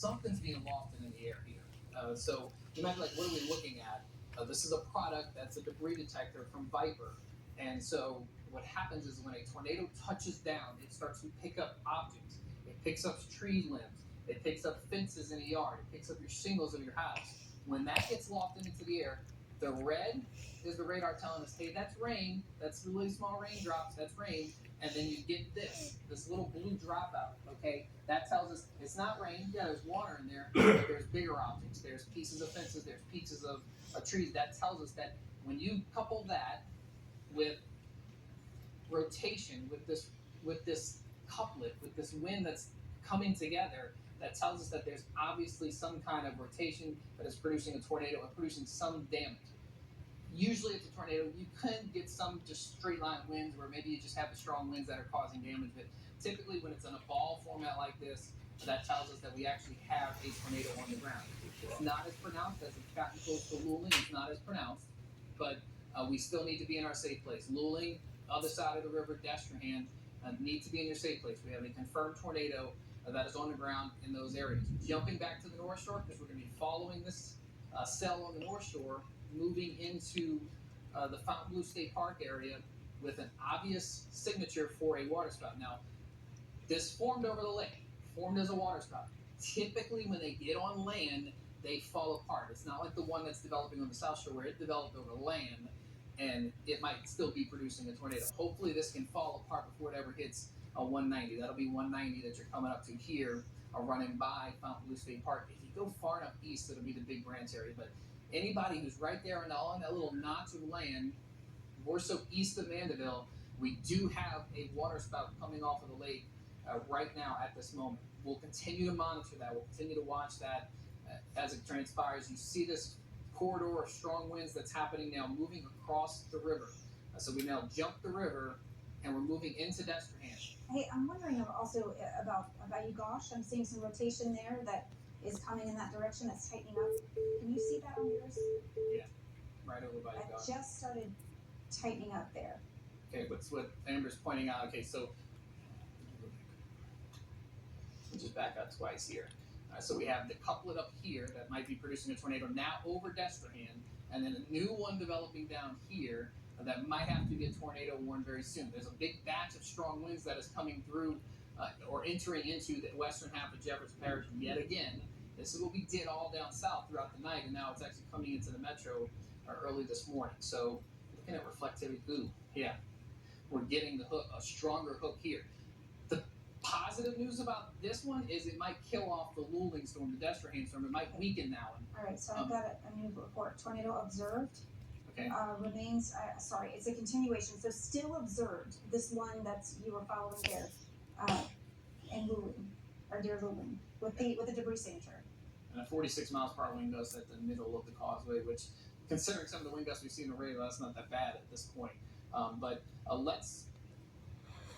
something's being lofted in the air here. So you might be like, what are we looking at? This is a product that's a debris detector from Viper. And so what happens is when a tornado touches down, it starts to pick up objects. It picks up tree limbs. It picks up fences in a yard. It picks up your shingles of your house. When that gets lofted into the air, the red is the radar telling us, hey, that's rain. That's really small raindrops. That's rain. And then you get this little blue dropout, okay? That tells us it's not rain. Yeah, there's water in there, but there's bigger objects. There's pieces of fences. There's pieces of trees. That tells us that when you couple that with rotation, with this couplet, with this wind that's coming together, that tells us that there's obviously some kind of rotation that is producing a tornado and producing some damage. Usually it's a tornado. You could get some just straight line winds where maybe you just have the strong winds that are causing damage, but typically when it's in a ball format like this, that tells us that we actually have a tornado on the ground. It's not as pronounced as it's gotten close to Luling. It's not as pronounced, but we still need to be in our safe place. Luling, other side of the river, Destrehan, need to be in your safe place. We have a confirmed tornado that is on the ground in those areas. Jumping back to the North Shore, because we're going to be following this cell on the North Shore, moving into the Fontainebleau State Park area with an obvious signature for a water spout. Now, this formed over the lake, formed as a water spout. Typically, when they get on land, they fall apart. It's not like the one that's developing on the South Shore where it developed over land and it might still be producing a tornado. Hopefully, this can fall apart before it ever hits a 190. That'll be 190 that you're coming up to here, running by Fontainebleau State Park. If you go far enough east, it'll be the Big Branch area. But anybody who's right there and all in that little notch of land, more so east of Mandeville, we do have a water spout coming off of the lake right now at this moment. We'll continue to monitor that. We'll continue to watch that as it transpires. You see this corridor of strong winds that's happening now moving across the river. So we now jumped the river and we're moving into Destrehan. Hey, I'm wondering also about Bayou Gauche. I'm seeing some rotation there that is coming in that direction. That's tightening up. Can you see that on yours? Yeah, right over Bayou Gauche. I just started tightening up there. Okay, what's what Amber's pointing out? Okay, so we'll just back up twice here. So we have the couplet up here that might be producing a tornado now over Destrehan, and then a new one developing down here that might have to get tornado warned very soon. There's a big batch of strong winds that is coming through or entering into the western half of Jefferson Parish yet again. This is what we did all down south throughout the night, and now it's actually coming into the metro early this morning. So looking at reflectivity, yeah, we're getting the hook, a stronger hook here. The positive news about this one is it might kill off the Luling storm, the Destrehan storm. It might weaken that one. All right, so I've got a new report. Tornado observed. Okay. Remains. Sorry, it's a continuation. So still observed. This one that's you were following there, in Luling, or near Luling, with the debris signature. And a 46 miles per hour wind gust at the middle of the causeway, which, considering some of the wind gusts we've seen in the radio, that's not that bad at this point. But let's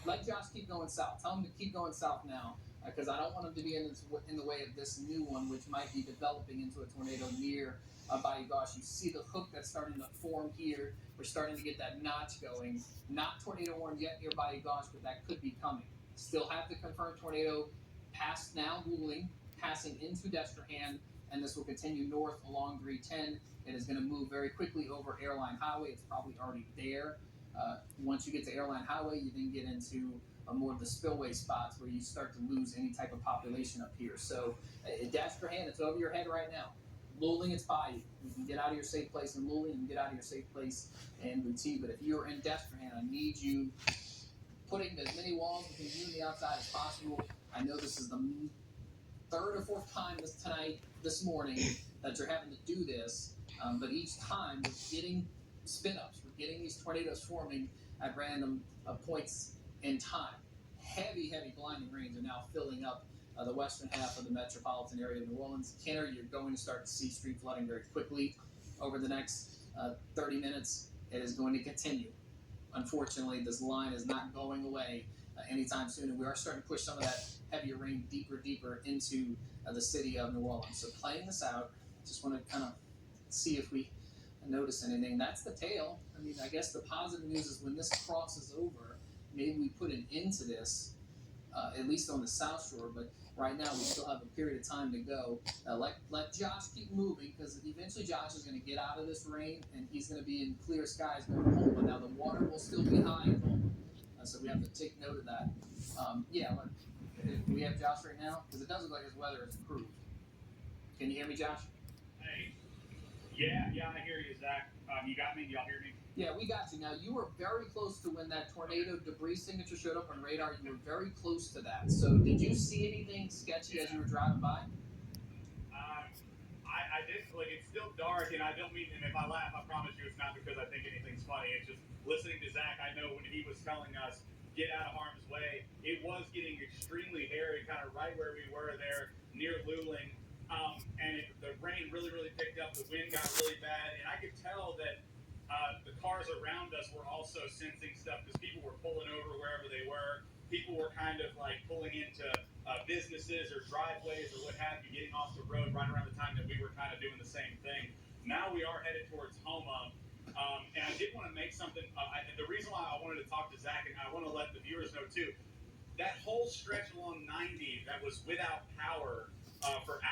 let Josh keep going south. Tell him to keep going south now, because I don't want him to be in the way of this new one, which might be developing into a tornado near Bayou Gauche. You see the hook that's starting to form here. We're starting to get that notch going. Not tornado warned yet near Bayou Gauche, but that could be coming. Still have the confirmed tornado past now Luling, passing into Destrehan, and this will continue north along 310. It is going to move very quickly over Airline Highway. It's probably already there. Once you get to Airline Highway, you then get into more of the spillway spots where you start to lose any type of population up here. So Destrehan, it's over your head right now. Luling, it's by you. You can get out of your safe place in Luling, you can get out of your safe place in Boutte. But if you're in Destrehan, I need you putting as many walls between you and the outside as possible. I know this is the third or fourth time this morning, that you're having to do this, but each time we're getting spin-ups. We're getting these tornadoes forming at random points in time. Heavy blinding rains are now filling up the western half of the metropolitan area of New Orleans. Kenner, you're going to start to see street flooding very quickly over the next 30 minutes. It is going to continue. Unfortunately, this line is not going away anytime soon, and we are starting to push some of that heavier rain deeper into the city of New Orleans. So playing this out, just want to kind of see if we notice anything. That's the tail. I mean, I guess the positive news is when this crosses over, maybe we put an end to this, at least on the South Shore. But right now we still have a period of time to go. Let Josh keep moving, because eventually Josh is going to get out of this rain and he's going to be in clear skies going home. But now the water will still be high in home, so we have to take note of that. We have Josh right now, because it does look like his weather has improved. Can you hear me, Josh? Hey, yeah, I hear you, Zach. You got me? Y'all hear me? Yeah, we got you. Now, you were very close to when that tornado debris signature showed up on radar. You were very close to that. So, did you see anything sketchy as you were driving by? I did, like, it's still dark, and I don't mean, and if I laugh, I promise you it's not because I think anything's funny. It's just listening to Zach, I know when he was telling us, get out of harm's way, it was getting extremely hairy, kind of right where we were there near Luling. The rain really, really picked up, the wind got really bad, and I could tell that the cars around us were also sensing stuff because people were pulling over wherever they were. People were kind of like pulling into businesses or driveways or what have you, getting off the road right around the time that we were kind of doing the same thing. Now we are headed towards Homa. And I did want to make something. The reason why I wanted to talk to Zach, and I want to let the viewers know too, that whole stretch along 90 that was without power for hours.